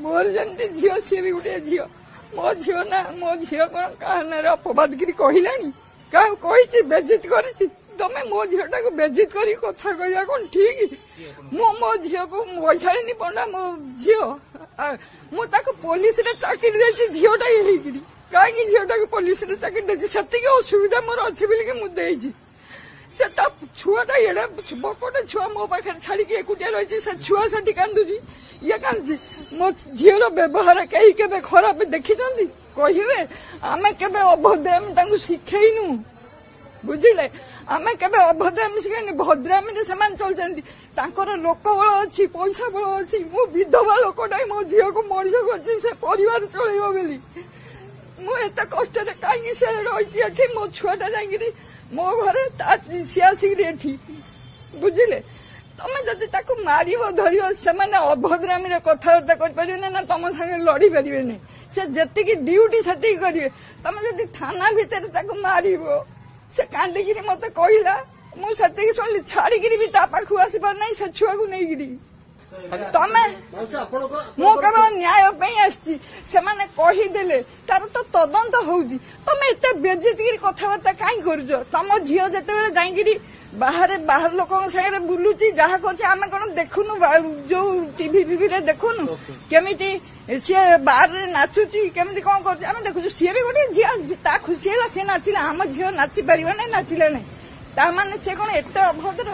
मोर जमी झील सी भी गोटे झील मो झील ना मो झील कौन क्या अपवाद गिरी कहलानी क्या कही बेजित कर तमें मो झीलटा को बेजित कर कथा कह कौन ठीक मो झील को वैशाली पंडा मो झील मुझे पुलिस चाकरी दे झीलटा ये कहीं झीलटा को पुलिस चाकरी दे से असुविधा मोर अच्छे बोलिकी मुझे से छुआटा एड़ा बकटे छुआ मो पाखे छाड़ी एकुटिया रही से छुआ से कांदुची ये कांदी मो झीर व्यवहार कहीं के खराब देखी कहे आम के अभद्रामी शिखेनु बुझे आम के अभद्रामी शिखेनु भद्रामी से चलते लोक बल अच्छी पैसा बल अच्छी मु विधवा लोकटा मो झील को मनीष कर परिवार चल बोली मुझे कष्ट कहीं से रही मो छुआटा जा मो घर सी आसिक बुझे तमें जदि मार धर से अभद्रामी कथबार्ता करें ना तुम सागे लड़ी पारे से जी ड्यूटी से करेंगे तुम जदि थाना भितर मार से कांदिकी मत कहला मुझे शुणिली छाड़ी भी पाखु आसी पार ना से छुआ को नहीं तमें मु केवल न्याय कहीदे तार तो तदंत होती तमें एत बेजित कथबार्ता कहीं कर तुम झील जिते जाकि बाहर लोक सागर बुलूची जहाँ कर कौन देखुनु जो टीवी फीवी देखुनु केमी सी बार नाचुची केमी कौन कर देखु सी भी गोटे झील ता खुशी है सी नाचिला आम झील नाची पार ना नाचिला ना ता माने से कौन एत अभद्र।